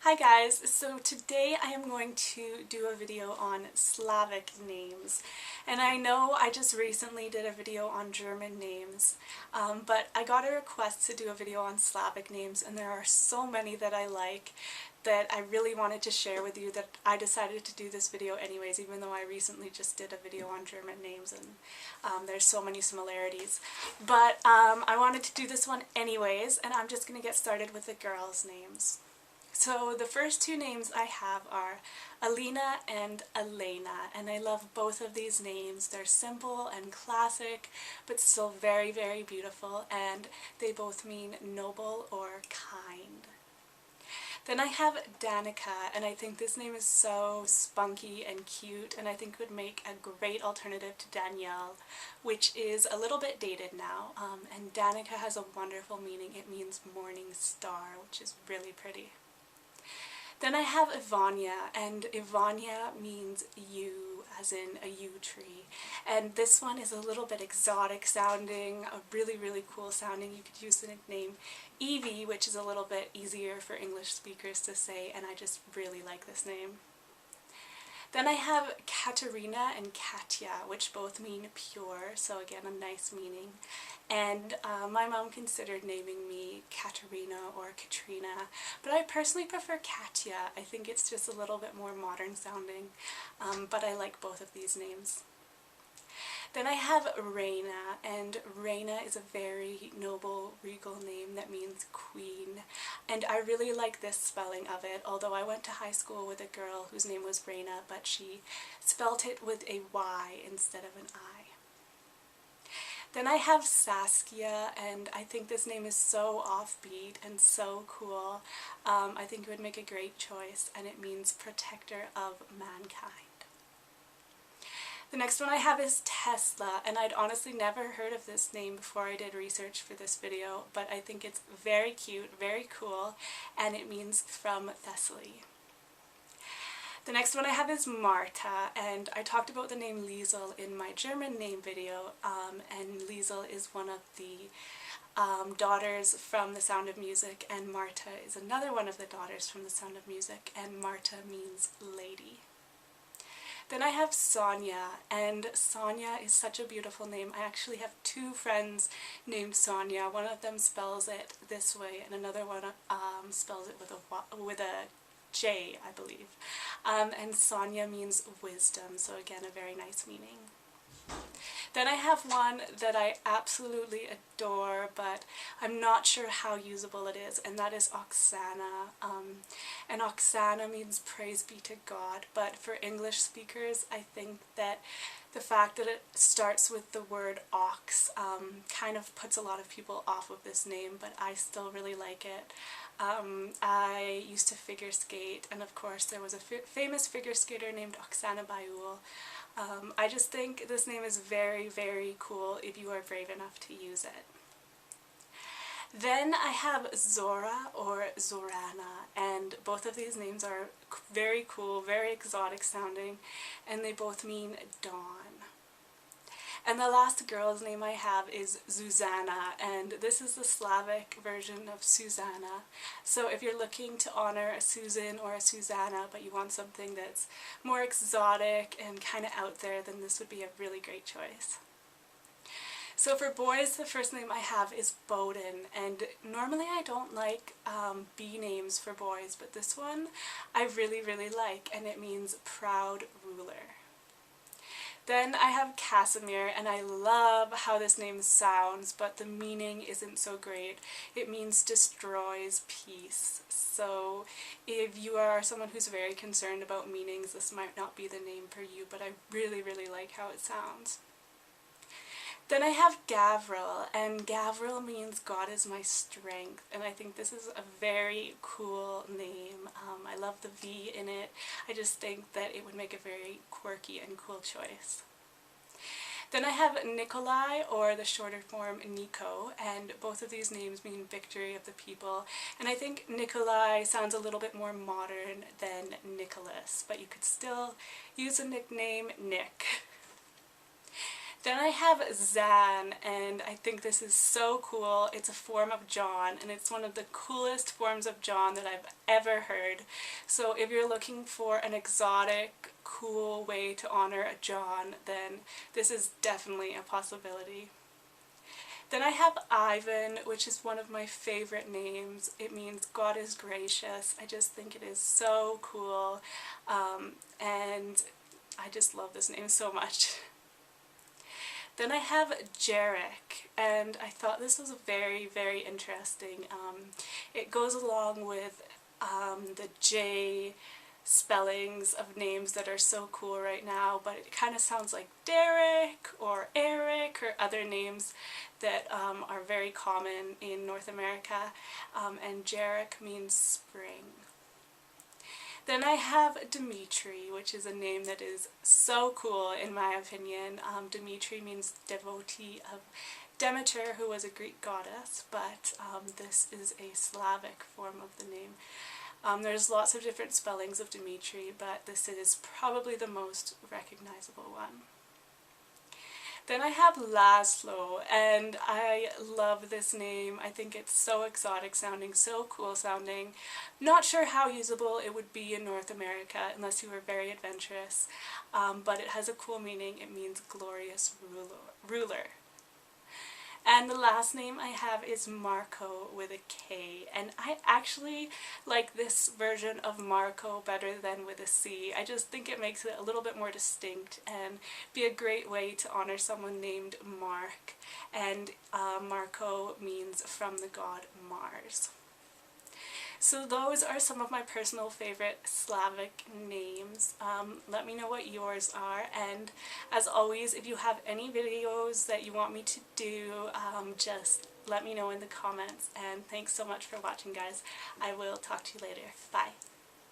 Hi guys, so today I am going to do a video on Slavic names, and I know I just recently did a video on German names, but I got a request to do a video on Slavic names, and there are so many that I like that I really wanted to share with you that I decided to do this video anyways, even though I recently just did a video on German names and there's so many similarities. But I wanted to do this one anyways, and I'm just going to get started with the girls' names. So the first two names I have are Alena and Elena, and I love both of these names. They're simple and classic, but still very, very beautiful, and they both mean noble or kind. Then I have Danika, and I think this name is so spunky and cute, and I think would make a great alternative to Danielle, which is a little bit dated now, and Danika has a wonderful meaning. It means morning star, which is really pretty. Then I have Evonnia, and Evonnia means yew, as in a yew tree. And this one is a little bit exotic sounding, a really, really cool sounding. You could use the nickname Evie, which is a little bit easier for English speakers to say, and I just really like this name. Then I have Katerina and Katia, which both mean pure, so again a nice meaning. And my mom considered naming me Katerina or Katrina, but I personally prefer Katia. I think it's just a little bit more modern sounding, but I like both of these names. Then I have Raina, and Raina is a very noble, regal name that means queen, and I really like this spelling of it, although I went to high school with a girl whose name was Raina, but she spelt it with a Y instead of an I. Then I have Saskia, and I think this name is so offbeat and so cool. I think it would make a great choice, and it means protector of mankind. The next one I have is Tesla, and I'd honestly never heard of this name before I did research for this video, but I think it's very cute, very cool, and it means from Thessaly. The next one I have is Marta, and I talked about the name Liesel in my German name video, and Liesel is one of the daughters from The Sound of Music, and Marta is another one of the daughters from The Sound of Music, and Marta means lady. Then I have Sonia, and Sonia is such a beautiful name. I actually have two friends named Sonia. One of them spells it this way, and another one spells it with a J, I believe. And Sonia means wisdom, so again, a very nice meaning. Then I have one that I absolutely adore, but I'm not sure how usable it is, and that is Oksana. And Oksana means praise be to God, but for English speakers, I think that the fact that it starts with the word ox kind of puts a lot of people off of this name, but I still really like it. I used to figure skate, and of course there was a famous figure skater named Oksana Bayul. I just think this name is very, very cool if you are brave enough to use it. Then I have Zora or Zorana, and both of these names are very cool, very exotic sounding, and they both mean dawn. And the last girl's name I have is Zuzanna, and this is the Slavic version of Susanna. So if you're looking to honor a Susan or a Susanna, but you want something that's more exotic and kind of out there, then this would be a really great choice. So for boys, the first name I have is Bohdan, and normally I don't like B names for boys, but this one I really, really like, and it means proud ruler. Then I have Casimir, and I love how this name sounds, but the meaning isn't so great. It means destroys peace. So if you are someone who's very concerned about meanings, this might not be the name for you, but I really, really like how it sounds. Then I have Gavril, and Gavril means God is my strength, and I think this is a very cool name. I love the V in it. I just think that it would make a very quirky and cool choice. Then I have Nicholai, or the shorter form Niko, and both of these names mean victory of the people, and I think Nicholai sounds a little bit more modern than Nicholas, but you could still use a nickname Nick. Then I have Zan, and I think this is so cool. It's a form of John, and it's one of the coolest forms of John that I've ever heard. So if you're looking for an exotic, cool way to honor a John, then this is definitely a possibility. Then I have Ivan, which is one of my favorite names. It means God is gracious. I just think it is so cool, and I just love this name so much. Then I have Jarek, and I thought this was very, very interesting. It goes along with the J spellings of names that are so cool right now, but it kind of sounds like Derek or Eric or other names that are very common in North America, and Jarek means spring. Then I have Dimitri, which is a name that is so cool in my opinion. Dimitri means devotee of Demeter, who was a Greek goddess, but this is a Slavic form of the name. There's lots of different spellings of Dimitri, but this is probably the most recognizable one. Then I have László, and I love this name. I think it's so exotic sounding, so cool sounding. Not sure how usable it would be in North America unless you were very adventurous, but it has a cool meaning. It means glorious ruler. And the last name I have is Marko with a K, and I actually like this version of Marko better than with a C. I just think it makes it a little bit more distinct and be a great way to honor someone named Mark, and Marko means from the god Mars. So those are some of my personal favorite Slavic names. Let me know what yours are, and as always, if you have any videos that you want me to do, just let me know in the comments, and thanks so much for watching, guys. I will talk to you later. Bye.